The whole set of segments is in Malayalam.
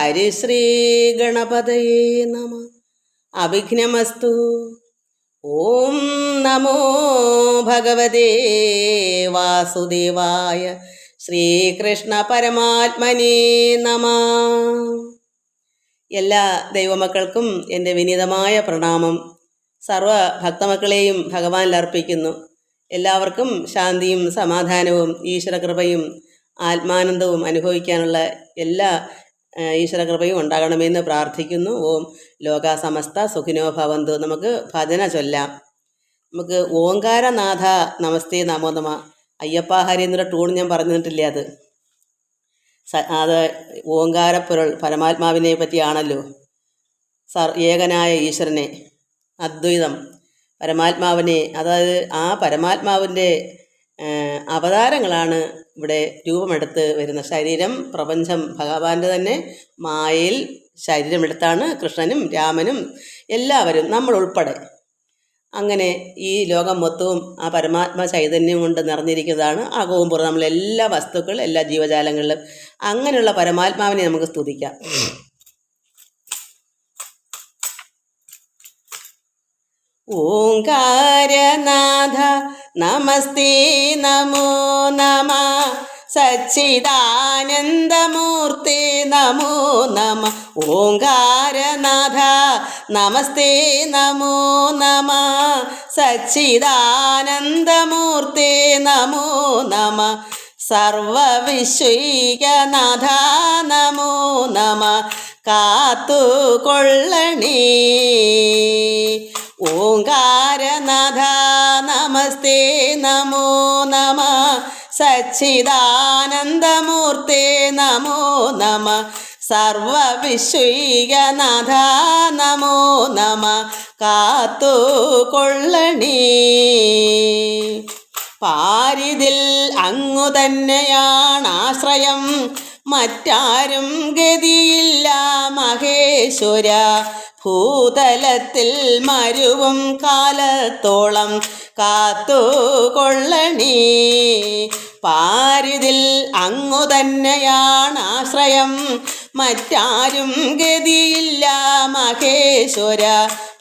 ഹരിശ്രീ ഗണപതയേ നമ. അഭിഘ്നമസ്തു. ഓം നമോ ഭഗവതേ വാസുദേവായ. ശ്രീകൃഷ്ണ പരമാത്മനേ നമ. എല്ലാ ദൈവമക്കൾക്കും എൻ്റെ വിനീതമായ പ്രണാമം. സർവ ഭക്തമക്കളെയും ഭഗവാനിൽ അർപ്പിക്കുന്നു. എല്ലാവർക്കും ശാന്തിയും സമാധാനവും ഈശ്വരകൃപയും ആത്മാനന്ദവും അനുഭവിക്കാനുള്ള എല്ലാ ഈശ്വരകൃപയും ഉണ്ടാകണമെന്ന് പ്രാർത്ഥിക്കുന്നു. ഓം ലോകാ സമസ്ത സുഖിനോ ഭവന്തു. നമുക്ക് ഭജന ചൊല്ലാം. നമുക്ക് ഓങ്കാരനാഥ നമസ്തേ നമോ നമ. അയ്യപ്പ ഹരി എന്നൊരു ടൂൺ ഞാൻ പറഞ്ഞിട്ടില്ലേ, അത് ഓങ്കാരപ്പൊരുൾ പരമാത്മാവിനെ പറ്റിയാണല്ലോ. ഏകനായ ഈശ്വരനെ, അദ്വൈതം പരമാത്മാവിനെ, അതായത് ആ പരമാത്മാവിൻ്റെ അവതാരങ്ങളാണ് ഇവിടെ രൂപമെടുത്ത് വരുന്ന. ശരീരം പ്രപഞ്ചം ഭഗവാന്റെ തന്നെ മായയിൽ ശരീരമെടുത്താണ് കൃഷ്ണനും രാമനും എല്ലാവരും നമ്മൾ ഉൾപ്പെടെ. അങ്ങനെ ഈ ലോകം മൊത്തവും ആ പരമാത്മ ചൈതന്യം കൊണ്ട് നിറഞ്ഞിരിക്കുന്നതാണ്. അകവും പുറം നമ്മളെല്ലാ വസ്തുക്കൾ, എല്ലാ ജീവജാലങ്ങളിലും. അങ്ങനെയുള്ള പരമാത്മാവിനെ നമുക്ക് സ്തുതിക്കാം. ഓംകാരനാഥ നമസ്തേ നമോ നമ. സച്ചിദാനന്ദമൂർത്തേ നമോ നമ. ഓംകാരനാഥ നമസ്തേ നമോ നമ. സച്ചിദാനന്ദമൂർത്തേ നമോ നമ. സർവവിശ്വൈകനാഥ നമോ നമ. കാത്തുകൊള്ളണേ. ഓംകാരനാഥ നമസ്തേ നമോ നമ. സച്ചിദാനന്ദമൂർത്തേ നമോ നമ. സർവവിശ്വൈകനാഥ നമോ നമ. കാത്തുകൊള്ളണേ. പാരിതിൽ അങ്ങു തന്നെയാണാശ്രയം, മറ്റാരും ഗതിയില്ല മഹേശ്വര. ഭൂതലത്തിൽ മരുവും കാലത്തോളം കാത്തുകൊള്ളണേ. പാരിതിൽ അങ്ങു തന്നെയാണാശ്രയം, മറ്റാരും ഗതിയില്ല മഹേശ്വര.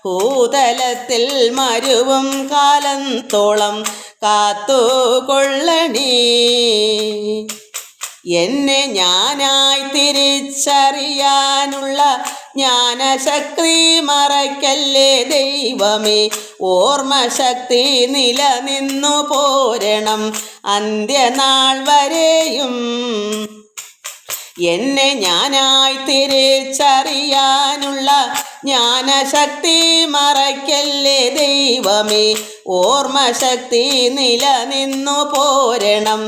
ഭൂതലത്തിൽ മരുവും കാലത്തോളം കാത്തുകൊള്ളണേ. എന്നെ ഞാനായി തിരിച്ചറിയാനുള്ള ജ്ഞാനശക്തി മറയ്ക്കല്ലേ ദൈവമേ. ഓർമ്മശക്തി നിലനിന്നു പോരണം അന്ത്യനാൾ വരെയും. എന്നെ ഞാനായി തിരിച്ചറിയാനുള്ള ജ്ഞാനശക്തി മറയ്ക്കല്ലേ ദൈവമേ. ഓർമ്മശക്തി നിലനിന്നു പോരണം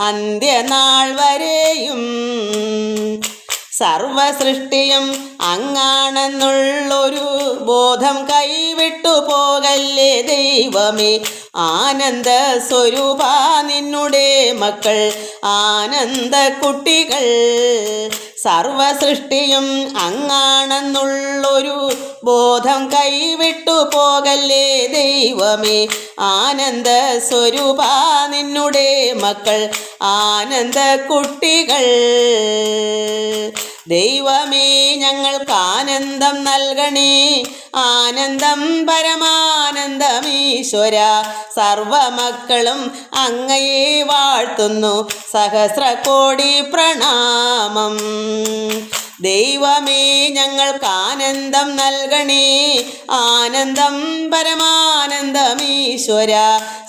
അന്ത്യനാൾ വരെയും. സർവസൃഷ്ടിയും അങ്ങാണെന്നുള്ളൊരു ബോധം കൈവിട്ടു പോകല്ലേ ദൈവമേ. ആനന്ദ സ്വരൂപ നിന്നുടെ മക്കൾ ആനന്ദ കുട്ടികൾ. സർവസൃഷ്ടിയും അങ്ങാണെന്നുള്ളൊരു ബോധം കൈവിട്ടു പോകല്ലേ ദൈവമേ. ആനന്ദ സ്വരൂപ നിന്നുടെ മക്കൾ ആനന്ദ കുട്ടികൾ. ദൈവമേ ഞങ്ങൾക്ക് ആനന്ദം നൽകണേ. ആനന്ദം പരമാനന്ദമീശ്വര. സർവമക്കളും അങ്ങയെ വാഴ്ത്തുന്നു. സഹസ്രകോടി പ്രണാമം. ദൈവമേ ഞങ്ങൾക്ക് ആനന്ദം നൽകണേ. ആനന്ദം പരമാനന്ദമീശ്വര.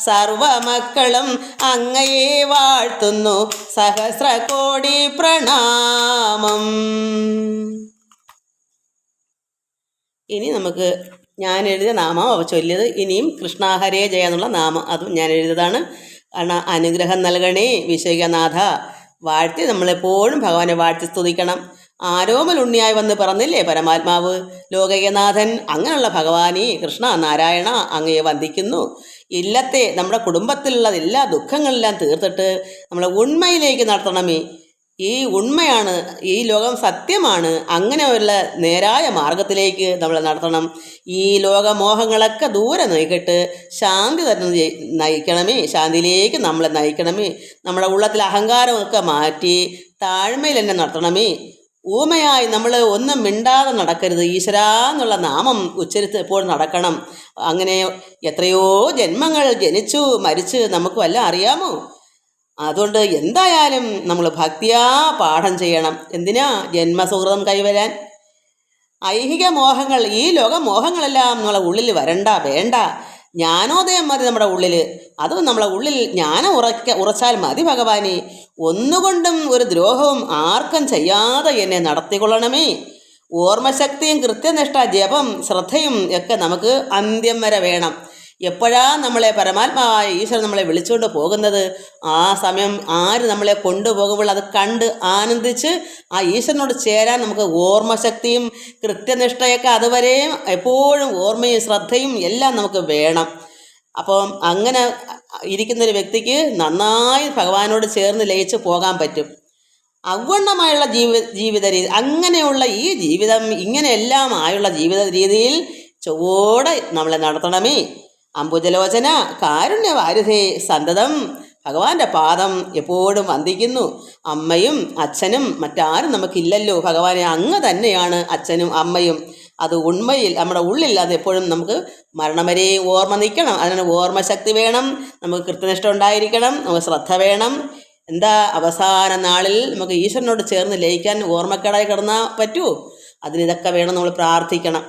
സർവമക്കളും അങ്ങയെ വാഴ്ത്തുന്നു. സഹസ്രകോടി പ്രണാമം. ഇനി നമുക്ക് ഞാൻ എഴുതിയ നാമം ചൊല്ലിയത്. ഇനിയും കൃഷ്ണഹരേ ജയ എന്നുള്ള നാമം അതും ഞാൻ എഴുതിയതാണ്. കാരണം അനുഗ്രഹം നൽകണേ വിശ്വനാഥ. വാഴ്ത്തി നമ്മളെപ്പോഴും ഭഗവാനെ വാഴ്ത്തി സ്തുതിക്കണം. ആരോമൽ ഉണ്ണിയായി വന്ന് പറഞ്ഞില്ലേ പരമാത്മാവ് ലോകൈകനാഥൻ. അങ്ങനെയുള്ള ഭഗവാനെ കൃഷ്ണ നാരായണ അങ്ങയെ വന്ദിക്കുന്നു. ഇല്ലത്തെ നമ്മുടെ കുടുംബത്തിലുള്ള എല്ലാ ദുഃഖങ്ങളെല്ലാം തീർത്തിട്ട് നമ്മളെ ഉണ്മയിലേക്ക് നടത്തണമേ. ഈ ഉണ്മയാണ്, ഈ ലോകം സത്യമാണ്. അങ്ങനെയുള്ള നേരായ മാർഗത്തിലേക്ക് നമ്മളെ നടത്തണം. ഈ ലോകമോഹങ്ങളൊക്കെ ദൂരെ നീക്കിട്ട് ശാന്തി തന്നെ നയിക്കണമേ. ശാന്തിയിലേക്ക് നമ്മളെ നയിക്കണമേ. നമ്മുടെ ഉള്ളത്തിൽ അഹങ്കാരമൊക്കെ മാറ്റി താഴ്മയിൽ എന്നെ നടത്തണമേ. ഊമയായി നമ്മൾ ഒന്നും മിണ്ടാതെ നടക്കരുത്. ഈശ്വരാ എന്നുള്ള നാമം ഉച്ചരിത്ത് എപ്പോഴും നടക്കണം. അങ്ങനെ എത്രയോ ജന്മങ്ങൾ ജനിച്ചു മരിച്ച് നമുക്ക് വല്ലതും അറിയാമോ? അതുകൊണ്ട് എന്തായാലും നമ്മൾ ഭക്തിയാ പാഠം ചെയ്യണം. എന്തിനാ? ജന്മസുഹൃതം കൈവരാൻ. ഐഹിക മോഹങ്ങൾ, ഈ ലോക മോഹങ്ങളെല്ലാം നമ്മളെ ഉള്ളിൽ വരണ്ട, വേണ്ട. ജ്ഞാനോദയം മതി നമ്മുടെ ഉള്ളിൽ. അതും നമ്മളെ ഉള്ളിൽ ജ്ഞാനം ഉറച്ചാൽ മതി ഭഗവാനെ. ഒന്നുകൊണ്ടും ഒരു ദ്രോഹവും ആർക്കും ചെയ്യാതെ എന്നെ നടത്തിക്കൊള്ളണമേ. ഓർമ്മശക്തിയും കൃത്യനിഷ്ഠ, ജപം, ശ്രദ്ധയും ഒക്കെ നമുക്ക് അന്ത്യം വരെ വേണം. എപ്പോഴാ നമ്മളെ പരമാത്മാവായ ഈശ്വരൻ നമ്മളെ വിളിച്ചുകൊണ്ട് പോകുന്നത്, ആ സമയം ആര് നമ്മളെ കൊണ്ടുപോകുമ്പോൾ അത് കണ്ട് ആനന്ദിച്ച് ആ ഈശ്വരനോട് ചേരാൻ നമുക്ക് ഓർമ്മശക്തിയും കൃത്യനിഷ്ഠയൊക്കെ അതുവരെയും എപ്പോഴും ഓർമ്മയും ശ്രദ്ധയും എല്ലാം നമുക്ക് വേണം. അപ്പം അങ്ങനെ ഇരിക്കുന്നൊരു വ്യക്തിക്ക് നന്നായി ഭഗവാനോട് ചേർന്ന് ലയിച്ച് പോകാൻ പറ്റും. അവണ്ണമായുള്ള ജീവിത രീതി, അങ്ങനെയുള്ള ഈ ജീവിതം, ഇങ്ങനെയെല്ലാം ആയുള്ള ജീവിത രീതിയിൽ ചൊവ്വോടെ നമ്മളെ നടത്തണമേ. അംബുജലോചന കാരുണ്യവാരിധേ സന്തതം ഭഗവാന്റെ പാദം എപ്പോഴും വന്ദിക്കുന്നു. അമ്മയും അച്ഛനും മറ്റാരും നമുക്കില്ലല്ലോ ഭഗവാനെ, അങ്ങ് തന്നെയാണ് അച്ഛനും അമ്മയും. അത് ഉണ്മയിൽ നമ്മുടെ ഉള്ളിൽ അത് എപ്പോഴും നമുക്ക് മരണം വരെ ഓർമ്മ നിൽക്കണം. അതിന് ഓർമ്മശക്തി വേണം, നമുക്ക് കൃത്യനിഷ്ഠ ഉണ്ടായിരിക്കണം, നമുക്ക് ശ്രദ്ധ വേണം. എന്താ അവസാന നാളിൽ നമുക്ക് ഈശ്വരനോട് ചേർന്ന് ലയിക്കാൻ ഓർമ്മക്കേടായി കിടന്നാൽ പറ്റുമോ? അതിനിതൊക്കെ വേണം, നമ്മൾ പ്രാർത്ഥിക്കണം.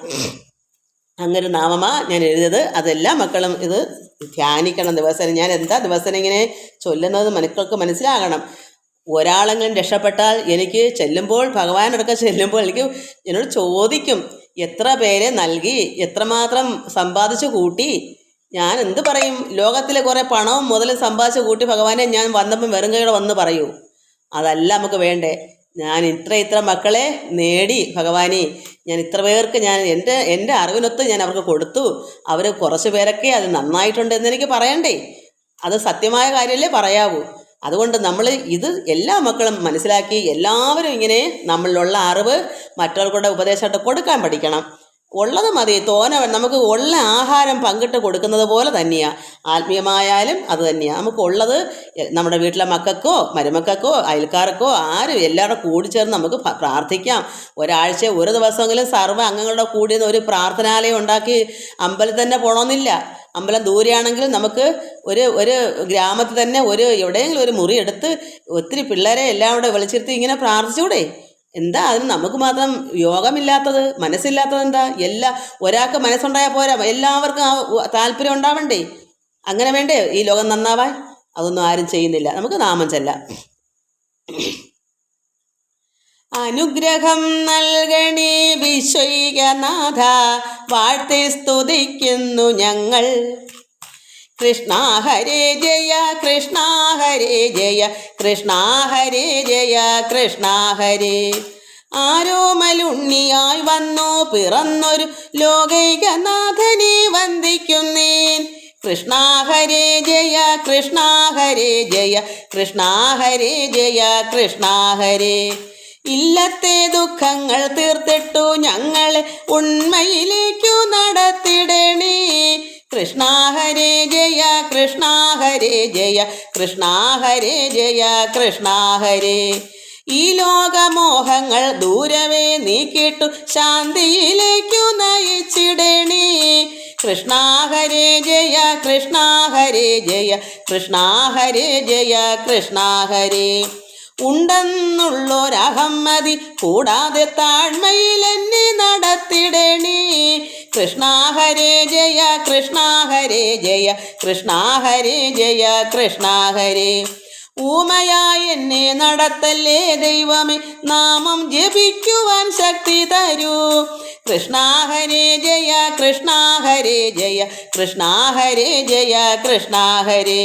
അങ്ങനെ നാമമാ ഞാൻ എഴുതിയത്. അതെല്ലാ മക്കളും ഇത് ധ്യാനിക്കണം ദിവസം. ഞാൻ എന്താ ദിവസം ഇങ്ങനെ ചൊല്ലുന്നത് മനുക്കൾക്ക് മനസ്സിലാകണം. ഒരാളെങ്കിലും രക്ഷപ്പെട്ടാൽ എനിക്ക് ചെല്ലുമ്പോൾ, ഭഗവാനോടൊക്കെ ചെല്ലുമ്പോൾ എന്നോട് ചോദിക്കും, എത്ര പേരെ നൽകി, എത്രമാത്രം സമ്പാദിച്ചു കൂട്ടി. ഞാൻ എന്ത് പറയും? ലോകത്തിലെ കുറേ പണവും മുതലും സമ്പാദിച്ചു കൂട്ടി ഭഗവാനെ ഞാൻ വന്നപ്പം വെറും കൈയോടെ വന്ന് പറയൂ? അതല്ല നമുക്ക് വേണ്ടേ. ഞാൻ ഇത്ര മക്കളെ നേടി ഭഗവാനെ, ഞാൻ ഇത്ര പേർക്ക് ഞാൻ എൻ്റെ അറിവിനൊത്ത് ഞാൻ അവർക്ക് കൊടുത്തു. അവർ കുറച്ച് പേരൊക്കെ അത് നന്നായിട്ടുണ്ട് എന്നെനിക്ക് പറയണ്ടേ? അത് സത്യമായ കാര്യമല്ലേ പറയാവൂ. അതുകൊണ്ട് നമ്മൾ ഇത് എല്ലാ മക്കളും മനസ്സിലാക്കി എല്ലാവരും ഇങ്ങനെ നമ്മളിലുള്ള അറിവ് മറ്റവർക്കുടെ ഉപദേശമായിട്ട് കൊടുക്കാൻ പഠിക്കണം. ഉള്ളത് മതി, നമുക്ക് ഉള്ള ആഹാരം പങ്കിട്ട് കൊടുക്കുന്നത് പോലെ തന്നെയാണ്. ആത്മീയമായാലും അത് തന്നെയാണ്. നമുക്കുള്ളത് നമ്മുടെ വീട്ടിലെ മക്കൾക്കോ മരുമക്കൾക്കോ അയൽക്കാർക്കോ ആരും എല്ലാവരുടെ കൂടി ചേർന്ന് നമുക്ക് പ്രാർത്ഥിക്കാം. ഒരാഴ്ച ഒരു ദിവസമെങ്കിലും സർവ്വ അംഗങ്ങളുടെ കൂടി ഒരു പ്രാർത്ഥനാലയം ഉണ്ടാക്കി അമ്പലത്തിൽ തന്നെ പോകണമെന്നില്ല. അമ്പലം ദൂരെയാണെങ്കിൽ നമുക്ക് ഒരു ഗ്രാമത്തിൽ തന്നെ എവിടെയെങ്കിലും ഒരു മുറി എടുത്ത് ഒത്തിരി പിള്ളേരെ എല്ലാം കൂടെ വിളിച്ചിരുത്തി ഇങ്ങനെ പ്രാർത്ഥിച്ചുകൂടെ? എന്താ അതിന് നമുക്ക് മാത്രം യോഗമില്ലാത്തത്, മനസ്സില്ലാത്തത്? എന്താ ഒരാൾക്ക് മനസ്സുണ്ടായാൽ പോരാ, എല്ലാവർക്കും ആ താല്പര്യം ഉണ്ടാവണ്ടേ? അങ്ങനെ വേണ്ടേ ഈ ലോകം നന്നാവാൻ? അതൊന്നും ആരും ചെയ്യുന്നില്ല. നമുക്ക് നാമം ചെല്ലാം. അനുഗ്രഹം നൽകണേ വിശ്വൈകനാഥ, വാഴ്ത്തി സ്തുതിക്കുന്നു ഞങ്ങൾ. കൃഷ്ണ ഹരേ ജയ, കൃഷ്ണ ഹരേ ജയ, കൃഷ്ണ ഹരേ ജയ, കൃഷ്ണ ഹരേ. ആരോമലുണ്ണിയായി വന്നു പിറന്നൊരു ലോകൈകനാഥനെ വന്ദിക്കുന്നേൻ. കൃഷ്ണ ഹരേ ജയ, കൃഷ്ണ ഹരേ ജയ, കൃഷ്ണ ഹരേ ജയ, കൃഷ്ണ ഹരേ. ഇല്ലത്തെ ദുഃഖങ്ങൾ തീർത്തിട്ടു ഞങ്ങളെ ഉണ്മയിലേക്കു നടത്തിടണേ. കൃഷ്ണ ഹരേ ജയ, കൃഷ്ണ ഹരേ ജയ, കൃഷ്ണ ഹരേ ജയ, കൃഷ്ണ ഹരേ. ഈ ലോകമോഹങ്ങൾ ദൂരവേ നീക്കിട്ടു ശാന്തിയിലേക്കു നയിച്ചിടണേ. കൃഷ്ണ ഹരേ ജയ, കൃഷ്ണ ഹരേ ജയ, കൃഷ്ണ ഹരേ ജയ, കൃഷ്ണ ഹരേ. ഉണ്ടെന്നുള്ളൊരഹമ്മതി കൂടാതെ താഴ്മയിൽ എന്നെ നടത്തിടണേ. കൃഷ്ണ ഹരേ ജയ, കൃഷ്ണ ഹരേ ജയ, കൃഷ്ണ ഹരേ ജയ, കൃഷ്ണ ഹരേ. ഊമയായി എന്നെ നടത്തല്ലേ ദൈവമേ, നാമം ജപിക്കുവാൻ ശക്തി തരൂ. കൃഷ്ണ ഹരേ ജയ, കൃഷ്ണ ഹരേ ജയ, കൃഷ്ണ ഹരേ ജയ, കൃഷ്ണ ഹരേ.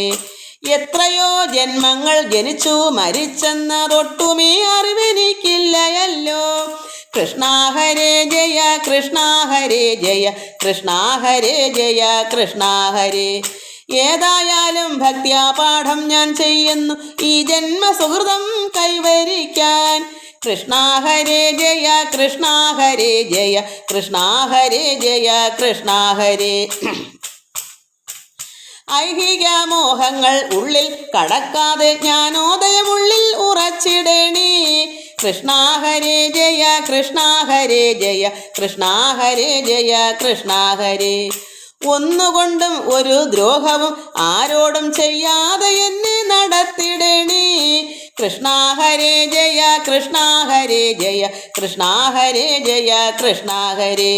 എത്രയോ ജന്മങ്ങൾ ജനിച്ചു മരിച്ചെന്നതൊട്ടുമേ അറിവെനിക്കില്ലയല്ലോ. കൃഷ്ണ ഹരേ ജയ, കൃഷ്ണ ഹരേ ജയ, കൃഷ്ണ ഹരേ ജയ, കൃഷ്ണ ഹരേ. ഏതായാലും ഭക്ത്യാ പാഠം ഞാൻ ചെയ്യുന്നു ഈ ജന്മസുഹൃതം കൈവരിക്കാൻ. കൃഷ്ണ ഹരേ ജയ, കൃഷ്ണ ഹരേ ജയ, കൃഷ്ണ ഹരേ ജയ, കൃഷ്ണ ഹരേ. ഐഹിക മോഹങ്ങൾ ഉള്ളിൽ കടക്കാതെ ജ്ഞാനോദയമുള്ളിൽ ഉറച്ചിടണേ. കൃഷ്ണ ഹരേ ജയ കൃഷ്ണ ഹരേ ജയ കൃഷ്ണ ഹരേ ജയ കൃഷ്ണ ഹരേ. ഒന്നുകൊണ്ടും ഒരു ദ്രോഹവും ആരോടും ചെയ്യാതെ എന്നെ നടത്തിടണേ. കൃഷ്ണ ഹരേ ജയ കൃഷ്ണ ഹരേ ജയ കൃഷ്ണ ഹരേ ജയ കൃഷ്ണ ഹരേ.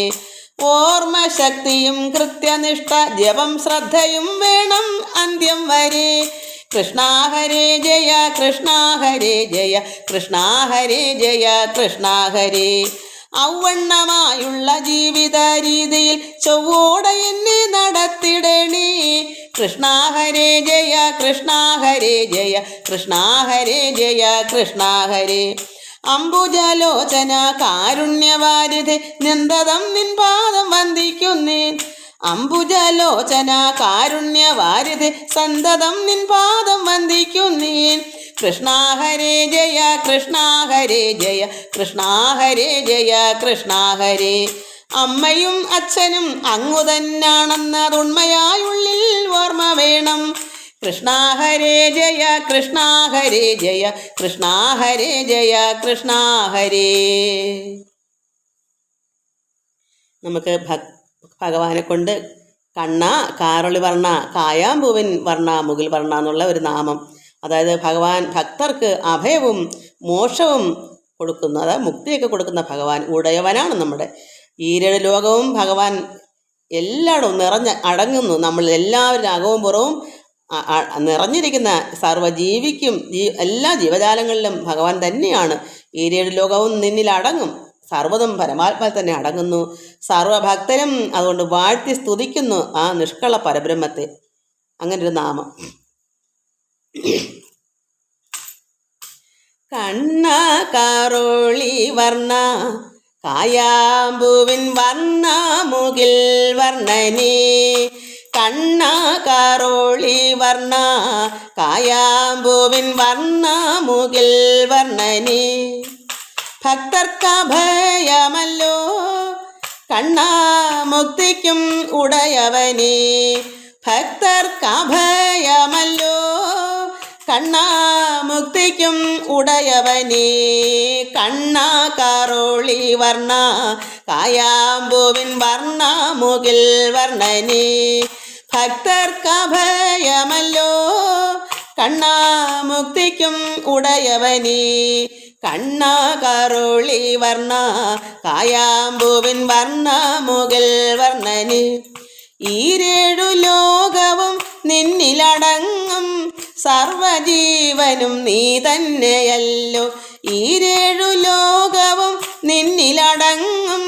ഓർമ്മശക്തിയും കൃത്യനിഷ്ഠ ജപം ശ്രദ്ധയും വേണം അന്ത്യം വരെ. കൃഷ്ണ ഹരേ ജയ കൃഷ്ണ ഹരേ ജയ കൃഷ്ണ ഹരേ ജയ കൃഷ്ണ ഹരേ. ഔവണ്ണമായുള്ള ജീവിത രീതിയിൽ ചൊവ്വോടെ എന്നെ നടത്തിടണേ. കൃഷ്ണ ഹരേ ജയ കൃഷ്ണ ഹരേ ജയ കൃഷ്ണ ഹരേ ജയ കൃഷ്ണ ഹരേ. അംബുജലോചന കാരുണ്യവാരിധി നിന്ദതം നിൻ പാദം വന്ദിക്കുന്നേൻ. അംബുജലോചന കാരുണ്യവാരിധി സന്തതം നിൻ പാദം വന്ദിക്കുന്നേൻ. കൃഷ്ണ ഹരേ ജയ കൃഷ്ണ ഹരേ ജയ കൃഷ്ണ ഹരേ ജയ കൃഷ്ണ ഹരേ. അമ്മയും അച്ഛനും അങ്ങു തന്നാണെന്നതുണ്മയായുള്ളിൽ ഓർമ്മ വേണം. കൃഷ്ണ ഹരേ ജയ കൃഷ്ണ ഹരേ ജയ കൃഷ്ണ ഹരേ ജയ കൃഷ്ണ ഹരേ. നമുക്ക് ഭഗവാനെ കൊണ്ട് കണ്ണ കാരൊളി വർണ്ണ കായാമ്പൂവിൻ വർണ്ണ മുകിൽ വർണ്ണ എന്നുള്ള ഒരു നാമം, അതായത് ഭഗവാൻ ഭക്തർക്ക് അഭയവും മോക്ഷവും കൊടുക്കുന്ന, അതായത് മുക്തിയൊക്കെ കൊടുക്കുന്ന ഭഗവാൻ ഉടയവനാണ്. നമ്മുടെ ഈരേഴ് ലോകവും ഭഗവാൻ എല്ലായിടവും അടങ്ങുന്നു. നമ്മൾ എല്ലാവരും അകവും പുറവും നിറഞ്ഞിരിക്കുന്ന സർവ്വജീവിക്കും എല്ലാ ജീവജാലങ്ങളിലും ഭഗവാൻ തന്നെയാണ്. ഈരേഴ് ലോകവും നിന്നിൽ അടങ്ങും, സർവ്വതും പരമാത്മാവിൽ തന്നെ അടങ്ങുന്നു. സർവഭക്തരും അതുകൊണ്ട് വാഴ്ത്തി സ്തുതിക്കുന്നു ആ നിഷ്കള പരബ്രഹ്മത്തെ. അങ്ങനൊരു നാമം. കണ്ണ കാരോളി വർണ്ണ കായാമ്പൂവിൻ വർണ്ണ മുകിൽ വർണ്ണനേ. കണ്ണ കാരോളി വർണ്ണ കായാമ്പൂവിൻ വർണ്ണ മുകിൽ വർണ്ണനേ. ഭക്തർക്കഭയമല്ലോ കണ്ണാ മുക്തിക്കും ഉടയവനേ. ഭക്തർക്കഭയമല്ലോ കണ്ണാ മുക്തിക്കും ഉടയവനേ. കണ്ണ കാരോളി വർണ്ണ കായാമ്പൂവിൻ വർണ്ണ മുകിൽ വർണ്ണനേ. ഭക്തർക്കഭയമല്ലോ കണ്ണാ മുക്തിക്കും ഉടയവനേ. കണ്ണ കാരോളി വർണ്ണ കായാമ്പൂവിൻ വർണ്ണ മുകിൽ വർണ്ണനേ. ഈരേഴു ലോകവും നിന്നിലടങ്ങും സർവജീവനും നീ തന്നെയല്ലോ. ഈരേഴു ലോകവും നിന്നിലടങ്ങും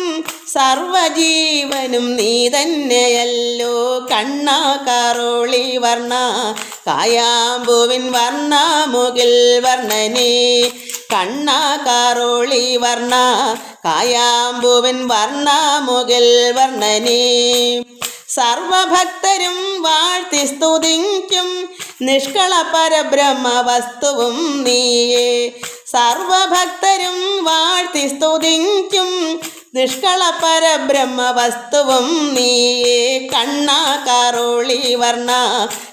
സർവജീവനും നീ തന്നെയല്ലോ. കണ്ണ കാരോളി വർണ്ണ കായാമ്പൂവിൻ വർണ്ണ മുകിൽ വർണ്ണനേ. കണ്ണ കാരോളി വർണ്ണ കായാമ്പൂവിൻ വർണ്ണ മുകിൽ വർണ്ണനേ. സർവഭക്തരും വാഴ്ത്തി സ്തുതിക്കും നിഷ്കള പരബ്രഹ്മ വസ്തുവും നീയേ. സർവഭക്തരും വാഴ്ത്തി സ്തുതിക്കും നിഷ്കള പരബ്രഹ്മ വസ്തുവും നീയേ. കണ്ണ കാരോളി വർണ്ണ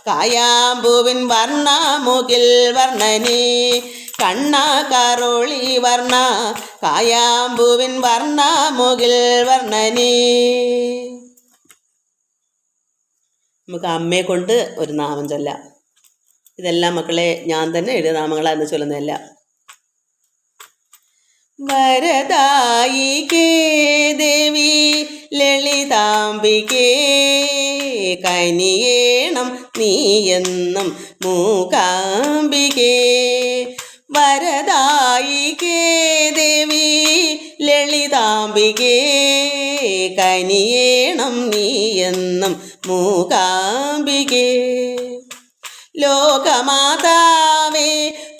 കായാമ്പൂവിൻ വർണ്ണ മുകിൽ വർണ്ണനേ. കണ്ണ കാരോളി വർണ്ണ കായാമ്പൂവിൻ വർണ്ണ മുകിൽ വർണ്ണനേ. നമുക്ക് അമ്മയെ കൊണ്ട് ഒരു നാമം ചൊല്ലാം. ഇതെല്ലാം മക്കളെ ഞാൻ തന്നെ എഴുതിയ നാമങ്ങളാന്ന് ചൊല്ലുന്നതല്ല. വരദായികേ ദേവി ലളിതാംബികേ കനിയേണം നീയെന്നും മൂകാംബികേ. വരദായികേ ദേവി ലളിതാംബികേ കനിയേണം നീയെന്നും മൂകാംബികേ. ലോകമാതാവേ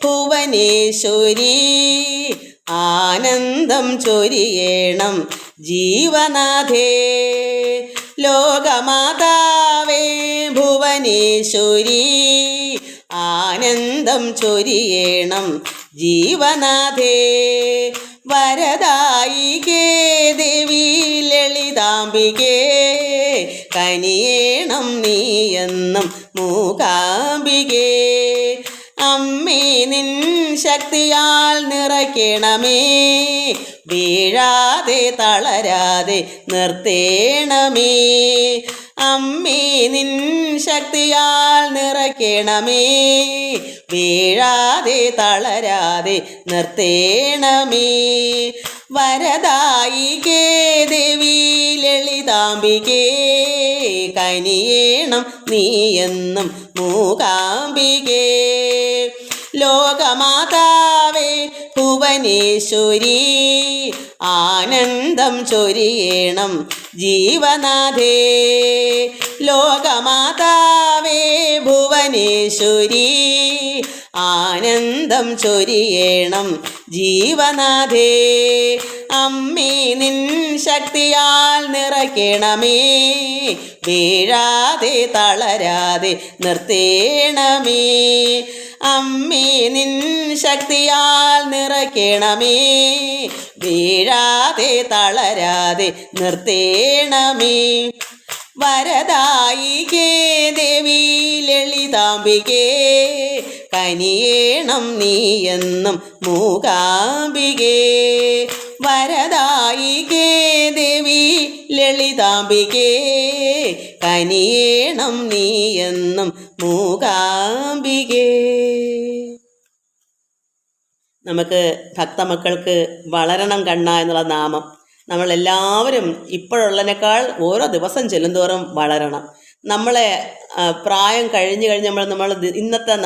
ഭുവനേശ്വരി ആനന്ദം ചൊരിയേണം ജീവനാഥേ. ലോകമാതാവേ ഭുവനേശ്വരി ആനന്ദം ചൊരിയേണം ജീവനാഥേ. വരദായികേ ദേവി ലളിതാംബികേ കനിയേണം നീയെന്നും മൂകാംബികേ. അമ്മേ നിൻ ശക്തിയാൽ നിറയ്ക്കണമേ വീഴാതെ തളരാതെ നിർത്തേണമേ. അമ്മേ നിൻ ശക്തിയാൽ നിറയ്ക്കണമേ, വീഴാതെ തളരാതെ നിർത്തേണമേ. വരദായികേ ദേവി ലളിതാംബികേ, കനിയേണം നീയെന്നും മൂകാംബികേ. ലോകമാതാവേ ഭുവനേശ്വരി, ആനന്ദം ചൊരിയേണം ജീവനാഥേ. ലോകമാതാവേ ഭുവനേശ്വരി, ആനന്ദം ചൊരിയേണം ജീവനാഥേ. അമ്മേ നിൻ ശക്തിയാൽ നിറയ്ക്കണമേ, വീഴാതെ തളരാതെ നിർത്തേണമേ. അമ്മേ നിൻ ശക്തിയാൽ നിറയ്ക്കണമേ, വീഴാതെ തളരാതെ നിർത്തേണമേ. വരദായികേ ദേവി ലളിതാംബികേ, കനിയേണം നീയെന്നും മൂകാംബികേ. വരദായികേ ദേവി ലളിതാംബികേ, കനിയേണം നീയെന്നും മൂകാംബികേ. നമുക്ക് ഭക്തമക്കൾക്ക് വളരണം കണ്ണ എന്നുള്ള നാമം നമ്മളെല്ലാവരും ഇപ്പോഴുള്ളതിനേക്കാൾ ഓരോ ദിവസം ചെല്ലുന്തോറും വളരണം. നമ്മളെ പ്രായം കഴിഞ്ഞ് നമ്മൾ ഇന്നത്തെ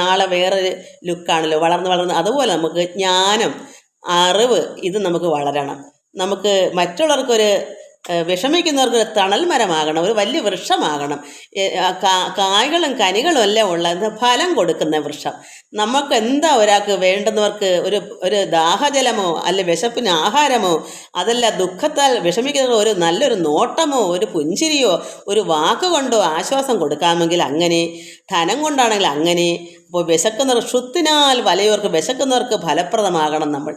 നാളെ വേറൊരു ലുക്കാണല്ലോ, വളർന്ന് അതുപോലെ നമുക്ക് ജ്ഞാനം, അറിവ് ഇത് നമുക്ക് വളരണം. നമുക്ക് മറ്റുള്ളവർക്കൊരു വിഷമിക്കുന്നവർക്ക് തണൽ മരമാകണം, ഒരു വലിയ വൃക്ഷമാകണം. കായ്കളും കനികളും എല്ലാം ഉള്ള ഫലം കൊടുക്കുന്ന വൃക്ഷം. നമുക്ക് എന്താ ഒരാൾക്ക് വേണ്ടുന്നവർക്ക് ഒരു ദാഹജലമോ അല്ലെ വിശപ്പിന് ആഹാരമോ, അതല്ല ദുഃഖത്താൽ വിഷമിക്കുന്ന ഒരു നല്ലൊരു നോട്ടമോ ഒരു പുഞ്ചിരിയോ ഒരു വാക്കുകൊണ്ടോ ആശ്വാസം കൊടുക്കാമെങ്കിൽ അങ്ങനെ, ധനം കൊണ്ടാണെങ്കിൽ അങ്ങനെ. അപ്പോൾ വിശക്കുന്നവർ ക്ഷുത്തിനാൽ വലയോർക്ക് വിശക്കുന്നവർക്ക് ഫലപ്രദമാകണം. നമ്മൾ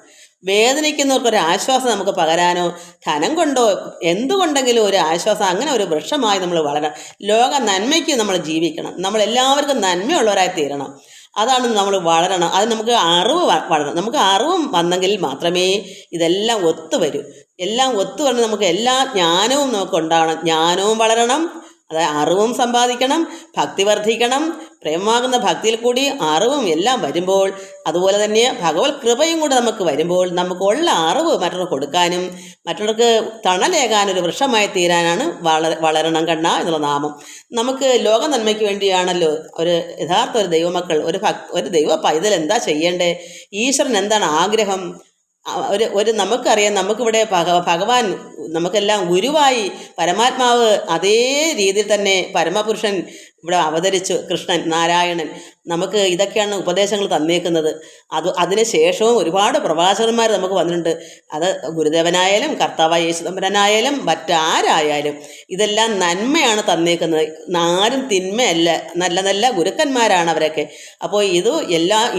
വേദനിക്കുന്നവർക്കൊരു ആശ്വാസം നമുക്ക് പകരാനോ ധനം കൊണ്ടോ എന്തുകൊണ്ടെങ്കിലും ഒരു ആശ്വാസം, അങ്ങനെ ഒരു വൃക്ഷമായി നമ്മൾ വളരണം. ലോക നന്മയ്ക്ക് നമ്മൾ ജീവിക്കണം, നമ്മളെല്ലാവർക്കും നന്മയുള്ളവരായി തീരണം. അതാണ് നമ്മൾ വളരണം. അത് നമുക്ക് അറിവ് വളരണം. നമുക്ക് അറിവും വന്നെങ്കിൽ മാത്രമേ ഇതെല്ലാം ഒത്തുവരൂ. എല്ലാം ഒത്തുവരണം. നമുക്ക് എല്ലാ ജ്ഞാനവും നമുക്ക് ഉണ്ടാകണം. ജ്ഞാനവും വളരണം, അതായത് അറിവും സമ്പാദിക്കണം, ഭക്തി വർദ്ധിക്കണം. പ്രേമമാകുന്ന ഭക്തിയിൽ കൂടി അറിവും എല്ലാം വരുമ്പോൾ, അതുപോലെ തന്നെ ഭഗവത് കൃപയും കൂടെ നമുക്ക് വരുമ്പോൾ, നമുക്കുള്ള അറിവ് മറ്റുള്ളവർക്ക് കൊടുക്കാനും മറ്റുള്ളവർക്ക് തണലേകാനൊരു വൃക്ഷമായി തീരാനാണ് വളരണം കണ്ണ എന്നുള്ള നാമം. നമുക്ക് ലോക നന്മയ്ക്ക് വേണ്ടിയാണല്ലോ ഒരു യഥാർത്ഥ ഒരു ദൈവമക്കൾ, ഒരു ദൈവ പൈതൽ എന്താ ചെയ്യേണ്ടേ? ഈശ്വരൻ എന്താണ് ആഗ്രഹം? നമുക്കറിയാം, നമുക്കിവിടെ ഭഗവാൻ നമുക്കെല്ലാം ഗുരുവായി പരമാത്മാവ് അതേ രീതിയിൽ തന്നെ പരമപുരുഷൻ ഇവിടെ അവതരിച്ചു. കൃഷ്ണൻ നാരായണൻ നമുക്ക് ഇതൊക്കെയാണ് ഉപദേശങ്ങൾ തന്നേക്കുന്നത്. അതിന് ശേഷവും ഒരുപാട് പ്രഭാഷകന്മാർ നമുക്ക് വന്നിട്ടുണ്ട്. അത് ഗുരുദേവനായാലും കർത്താവായ യേശുദമ്പരനായാലും മറ്റാരായാലും ഇതെല്ലാം നന്മയാണ് തന്നേക്കുന്നത്. ആരും തിന്മയല്ല, നല്ല നല്ല ഗുരുക്കന്മാരാണ് അവരൊക്കെ. അപ്പോൾ ഇത്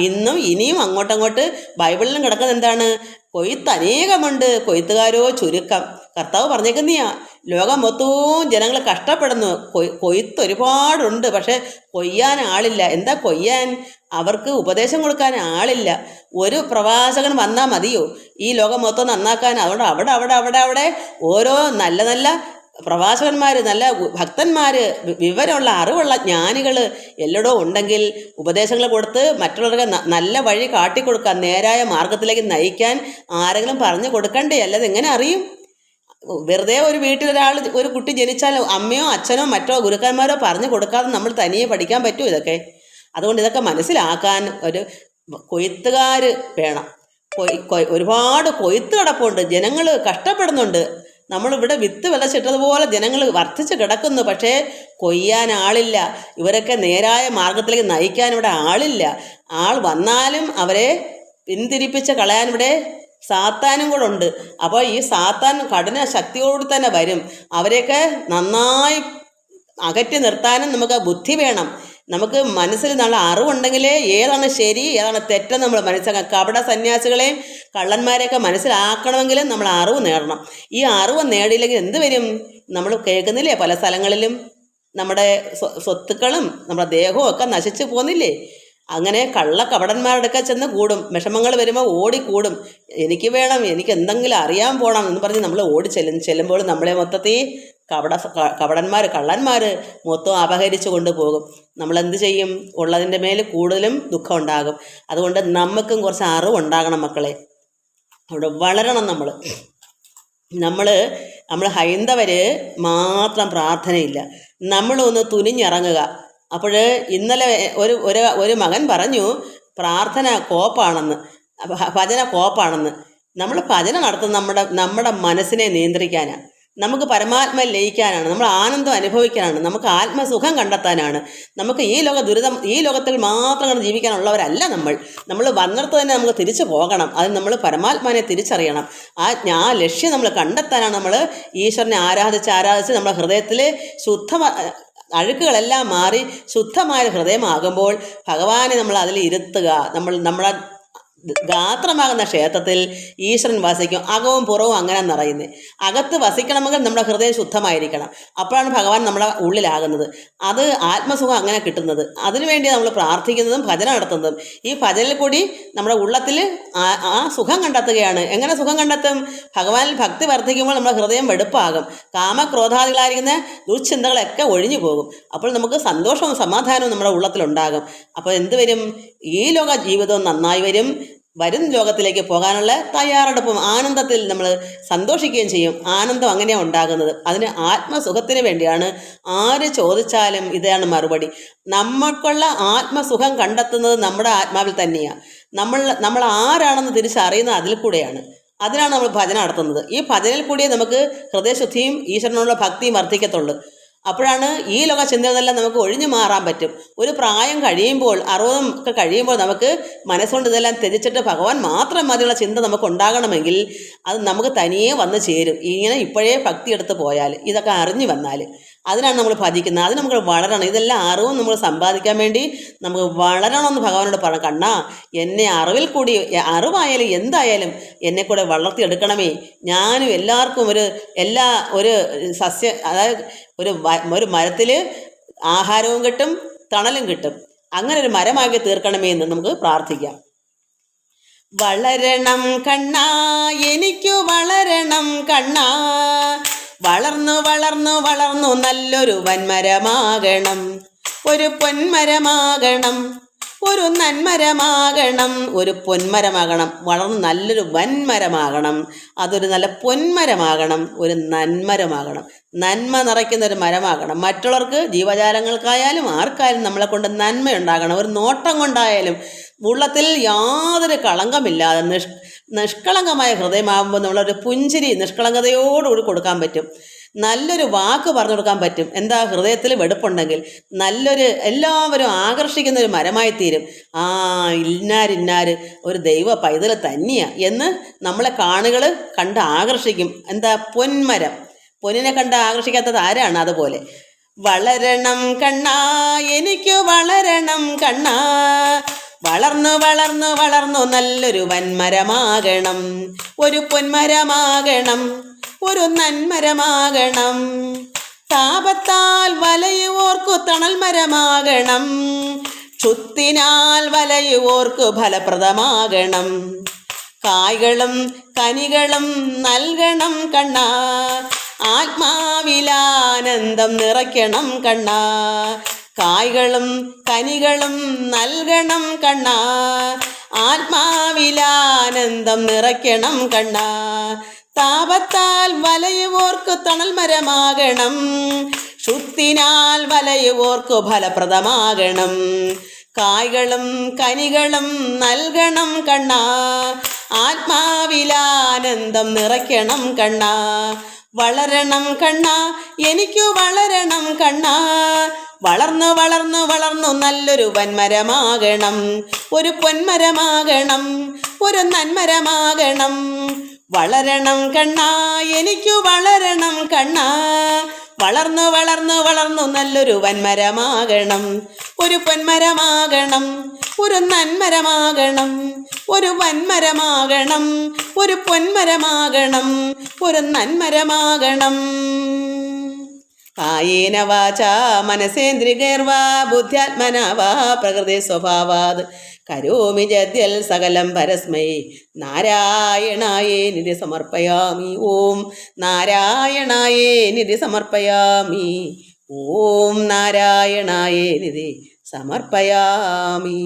ഇന്നും ഇനിയും അങ്ങോട്ടങ്ങോട്ട് ബൈബിളിലും കിടക്കുന്നത് എന്താണ്? കൊയ്ത്ത് അനേകമുണ്ട്, കൊയ്ത്തുകാരോ ചുരുക്കം. കർത്താവ് പറഞ്ഞേക്കുന്നയാ, ലോകം മൊത്തവും ജനങ്ങൾ കഷ്ടപ്പെടുന്നു, കൊയ്ത്ത് ഒരുപാടുണ്ട്, പക്ഷെ കൊയ്യാൻ ആളില്ല. എന്താ കൊയ്യാൻ? അവർക്ക് ഉപദേശം കൊടുക്കാൻ ആളില്ല. ഒരു പ്രവാചകൻ വന്നാൽ മതിയോ ഈ ലോകം മൊത്തം നന്നാക്കാൻ? അതുകൊണ്ട് അവിടെ ഓരോ നല്ല നല്ല പ്രവാചകന്മാർ, നല്ല ഭക്തന്മാർ, വിവരമുള്ള അറിവുള്ള ജ്ഞാനികൾ എല്ലായിടവും ഉണ്ടെങ്കിൽ ഉപദേശങ്ങൾ കൊടുത്ത് മറ്റുള്ളവർക്ക് നല്ല വഴി കാട്ടിക്കൊടുക്കാൻ, നേരായ മാർഗത്തിലേക്ക് നയിക്കാൻ ആരെങ്കിലും പറഞ്ഞു കൊടുക്കണ്ടേ? അല്ലാതെ എങ്ങനെ അറിയും? വെറുതെ ഒരു വീട്ടിലൊരാൾ, ഒരു കുട്ടി ജനിച്ചാൽ അമ്മയോ അച്ഛനോ മറ്റോ ഗുരുക്കന്മാരോ പറഞ്ഞു കൊടുക്കാതെ നമ്മൾ തനിയെ പഠിക്കാൻ പറ്റുമോ ഇതൊക്കെ? അതുകൊണ്ട് ഇതൊക്കെ മനസ്സിലാക്കാൻ ഒരു കൊയ്ത്തുകാർ വേണം. ഒരുപാട് കൊയ്ത്ത് കിടപ്പുണ്ട്, ജനങ്ങൾ കഷ്ടപ്പെടുന്നുണ്ട്. നമ്മളിവിടെ വിത്ത് വിതച്ചിട്ടതുപോലെ ജനങ്ങൾ വർദ്ധിച്ച് കിടക്കുന്നു, പക്ഷേ കൊയ്യാൻ ആളില്ല. ഇവരൊക്കെ നേരായ മാർഗത്തിലേക്ക് നയിക്കാൻ ഇവിടെ ആളില്ല. ആൾ വന്നാലും അവരെ പിന്തിരിപ്പിച്ച് കളയാൻ ഇവിടെ സാത്താനും കൂടെ ഉണ്ട്. അപ്പോൾ ഈ സാത്താൻ കഠിന ശക്തിയോട് തന്നെ വരും. അവരെയൊക്കെ നന്നായി അകറ്റി നിർത്താനും നമുക്ക് ബുദ്ധി വേണം. നമുക്ക് മനസ്സിൽ നല്ല അറിവുണ്ടെങ്കിലേ ഏതാണ് ശരി ഏതാണ് തെറ്റെന്ന് നമ്മൾ മനസ്സിലാക്കാം. കപട സന്യാസികളെയും കള്ളന്മാരെയൊക്കെ മനസ്സിലാക്കണമെങ്കിലും നമ്മൾ അറിവ് നേടണം. ഈ അറിവ് നേടിയില്ലെങ്കിൽ എന്ത് വരും? നമ്മൾ കേൾക്കുന്നില്ലേ, പല സ്ഥലങ്ങളിലും നമ്മുടെ സ്വത്തുക്കളും നമ്മുടെ ദേഹവും ഒക്കെ നശിച്ചു പോകുന്നില്ലേ? അങ്ങനെ കപടന്മാരുടെ ചെന്ന് കൂടും. വിഷമങ്ങൾ വരുമ്പോൾ ഓടിക്കൂടും. എനിക്ക് വേണം, എനിക്ക് എന്തെങ്കിലും അറിയാൻ പോകണം എന്ന് പറഞ്ഞ് നമ്മൾ ചെല്ലുമ്പോൾ നമ്മളെ മൊത്തത്തിൽ കപടന്മാർ, കള്ളന്മാർ മൊത്തം അപഹരിച്ചു കൊണ്ടുപോകും. നമ്മളെന്ത് ചെയ്യും? ഉള്ളതിൻ്റെ മേൽ കൂടുതലും ദുഃഖം ഉണ്ടാകും. അതുകൊണ്ട് നമുക്കും കുറച്ച് അറിവുണ്ടാകണം മക്കളെ. അവിടെ വളരണം നമ്മൾ ഹൈന്ദവർ മാത്രം പ്രാർത്ഥനയില്ല, നമ്മളൊന്ന് തുനിഞ്ഞിറങ്ങുക. അപ്പോൾ ഇന്നലെ ഒരു മകൻ പറഞ്ഞു പ്രാർത്ഥന കോപ്പാണെന്ന്, ഭജന കോപ്പാണെന്ന്. നമ്മൾ ഭജന നടത്തുന്ന നമ്മുടെ മനസ്സിനെ നിയന്ത്രിക്കാനാണ്, നമുക്ക് പരമാത്മ ലയിക്കാനാണ്, നമ്മൾ ആനന്ദം അനുഭവിക്കാനാണ്, നമുക്ക് ആത്മസുഖം കണ്ടെത്താനാണ്. നമുക്ക് ഈ ലോകത്തിൽ മാത്രം ജീവിക്കാനുള്ളവരല്ല നമ്മൾ വന്നിടത്ത് തന്നെ നമുക്ക് തിരിച്ചു പോകണം. അത് നമ്മൾ പരമാത്മാനെ തിരിച്ചറിയണം. ആ ലക്ഷ്യം നമ്മൾ കണ്ടെത്താനാണ് നമ്മൾ ഈശ്വരനെ ആരാധിച്ച് നമ്മുടെ ഹൃദയത്തിൽ അഴുക്കുകളെല്ലാം മാറി ശുദ്ധമായ ഹൃദയമാകുമ്പോൾ ഭഗവാനെ നമ്മൾ അതിൽ ഇരുത്തുക. നമ്മുടെ ഗാത്രമാകുന്ന ക്ഷേത്രത്തിൽ ഈശ്വരൻ വസിക്കും. അകവും പുറവും അങ്ങനെ നിറയുന്നത്. അകത്ത് വസിക്കണമെങ്കിൽ നമ്മുടെ ഹൃദയം ശുദ്ധമായിരിക്കണം. അപ്പോഴാണ് ഭഗവാൻ നമ്മുടെ ഉള്ളിലാകുന്നത്. അത് ആത്മസുഖം അങ്ങനെ കിട്ടുന്നത്. അതിനുവേണ്ടി നമ്മൾ പ്രാർത്ഥിക്കുന്നതും ഭജന നടത്തുന്നതും. ഈ ഭജനയിൽ കൂടി നമ്മുടെ ഉള്ളത്തിൽ ആ സുഖം കണ്ടെത്തുകയാണ്. എങ്ങനെ സുഖം കണ്ടെത്തും? ഭഗവാനിൽ ഭക്തി വർദ്ധിക്കുമ്പോൾ നമ്മുടെ ഹൃദയം വെടുപ്പാകും. കാമക്രോധാദികളായിരിക്കുന്ന ദുശ്ചിന്തകളൊക്കെ ഒഴിഞ്ഞു പോകും. അപ്പോൾ നമുക്ക് സന്തോഷവും സമാധാനവും നമ്മുടെ ഉള്ളത്തിലുണ്ടാകും. അപ്പോൾ എന്ത് വരും? ഈ ലോക ജീവിതവും നന്നായി വരും ലോകത്തിലേക്ക് പോകാനുള്ള തയ്യാറെടുപ്പും ആനന്ദത്തിൽ നമ്മൾ സന്തോഷിക്കുകയും ചെയ്യും. ആനന്ദം അങ്ങനെയാണ് ഉണ്ടാകുന്നത്. അതിന് ആത്മസുഖത്തിന് വേണ്ടിയാണ്. ആര് ചോദിച്ചാലും ഇതാണ് മറുപടി. നമുക്കുള്ള ആത്മസുഖം കണ്ടെത്തുന്നത് നമ്മുടെ ആത്മാവിൽ തന്നെയാണ്. നമ്മൾ ആരാണെന്ന് തിരിച്ചറിയുന്നത് അതിൽ കൂടെയാണ്. അതിനാണ് നമ്മൾ ഭജന നടത്തുന്നത്. ഈ ഭജനയിൽ കൂടിയേ നമുക്ക് ഹൃദയശുദ്ധിയും ഈശ്വരനുള്ള ഭക്തിയും വർദ്ധിക്കത്തുള്ളൂ. അപ്പോഴാണ് ഈ ലോക ചിന്തകളെല്ലാം നമുക്ക് ഒഴിഞ്ഞു മാറാൻ പറ്റും. ഒരു പ്രായം കഴിയുമ്പോൾ 60 ഒക്കെ കഴിയുമ്പോൾ നമുക്ക് മനസ്സുകൊണ്ട് ഇതെല്ലാം ത്യജിച്ചിട്ട് ഭഗവാൻ മാത്രം മതിയുള്ള ചിന്ത നമുക്ക് ഉണ്ടാകണമെങ്കിൽ അത് നമുക്ക് തനിയെ വന്ന് ചേരും. ഇങ്ങനെ ഇപ്പോഴേ ഭക്തി എടുത്ത് പോയാൽ, ഇതൊക്കെ അറിഞ്ഞു വന്നാൽ, അതിനാണ് നമ്മൾ ഭജിക്കുന്നത്. അതിന് നമുക്ക് വളരണം. ഇതെല്ലാം അറിവും നമ്മൾ സമ്പാദിക്കാൻ വേണ്ടി നമുക്ക് വളരണമെന്ന് ഭഗവാനോട് പറഞ്ഞു. കണ്ണാ, എന്നെ അറിവിൽ കൂടി, അറിവായാലും എന്തായാലും എന്നെ കൂടെ വളർത്തിയെടുക്കണമേ. ഞാനും എല്ലാവർക്കും ഒരു സസ്യ, അതായത് ഒരു മരത്തിൽ ആഹാരവും കിട്ടും, തണലും കിട്ടും. അങ്ങനെ ഒരു മരമാക്കി തീർക്കണമേ എന്ന് നമുക്ക് പ്രാർത്ഥിക്കാം. വളരണം കണ്ണാ, എനിക്കു വളരണം കണ്ണാ, വളർന്നു വളർന്നു വളർന്നു നല്ലൊരു വൻമരമാകണം, ഒരു പൊന്മരമാകണം, ഒരു നന്മരമാകണം, ഒരു പൊന്മരമാകണം. വളർന്ന് നല്ലൊരു വൻമരമാകണം, അതൊരു നല്ല പൊന്മരമാകണം, ഒരു നന്മരമാകണം, നന്മ നിറയ്ക്കുന്ന ഒരു മരമാകണം. മറ്റുള്ളവർക്ക്, ജീവജാലങ്ങൾക്കായാലും ആർക്കായാലും നമ്മളെ കൊണ്ട് നന്മയുണ്ടാകണം. ഒരു നോട്ടം കൊണ്ടായാലും ഉള്ളത്തിൽ യാതൊരു കളങ്കമില്ലാതെ നിഷ്കളങ്കമായ ഹൃദയമാകുമ്പോൾ നമ്മളൊരു പുഞ്ചിരി നിഷ്കളങ്കതയോടുകൂടി കൊടുക്കാൻ പറ്റും. നല്ലൊരു വാക്ക് പറഞ്ഞു കൊടുക്കാൻ പറ്റും. എന്താ? ഹൃദയത്തിൽ വെടുപ്പുണ്ടെങ്കിൽ എല്ലാവരും ആകർഷിക്കുന്ന ഒരു മരമായി തീരും. ഇന്നാര് ഒരു ദൈവ പൈതൽ തന്നെയാ എന്ന് നമ്മളെ കാണികൾ കണ്ട് ആകർഷിക്കും. എന്താ? പൊന്മരം. പൊന്നിനെ കണ്ട് ആകർഷിക്കാത്തത് ആരാണ്? അതുപോലെ വളരണം കണ്ണാ, എനിക്ക് വളരണം കണ്ണാ, വളർന്നു വളർന്നു വളർന്നു നല്ലൊരു വൻമരമാകണം, ഒരു പൊന്മരമാകണം, ഒരു നന്മരമാകണം. താപത്താൽ വലയുവോർക്കു തണൽ മരമാകണം, ക്ഷുത്തിനാൽ വലയുവോർക്കു ഫലപ്രദമാകണം. കായ്കളും കനികളും നൽകണം കണ്ണാ, ആത്മാവിലാനന്ദം നിറയ്ക്കണം കണ്ണാ. കായ്കളും കനികളും നൽകണം കണ്ണാ, ആത്മാവിലാനന്ദം നിറയ്ക്കണം കണ്ണാ. താപത്താൽ വലയുവോർക്കു തണൽ മരമാകണം, ക്ഷുത്തിനാൽ വലയുവോർക്കു ഫലപ്രദമാകണം. കായ്കളും കനികളും നൽകണം കണ്ണാ, ആത്മാവിലാനന്ദം നിറയ്ക്കണം കണ്ണാ. വളരണം കണ്ണാ, എനിക്കു വളരണം കണ്ണാ, വളർന്നു വളർന്നു വളർന്നു നല്ലൊരു വൻമരമാകണം, ഒരു പൊന്മരമാകണം, ഒരു നന്മരമാകണം. വളരണം കണ്ണാ, എനിക്കു വളരണം കണ്ണാ, വളർന്നു വളർന്നു വളർന്നു നല്ലൊരു വൻമരമാകണം, ഒരു പൊന്മരമാകണം, ഒരു നന്മരമാകണം, ഒരു വൻമരമാകണം, ഒരു പൊന്മരമാകണം, ഒരു നന്മരമാകണം. കായേന വാചാ മനസേന്ദ്രിയൈർവാ ബുദ്ധ്യാത്മനാ വാ പ്രകൃതി സ്വഭാവാത് കരോമി ജദ്യൽ സകലം പരസ്മൈ നാരായണായേനിതി സമർപ്പയാമി. ഓം നാരായണായേനിതി സമർപ്പയാമി. ഓം നാരായണായേനിതി സമർപ്പയാമി.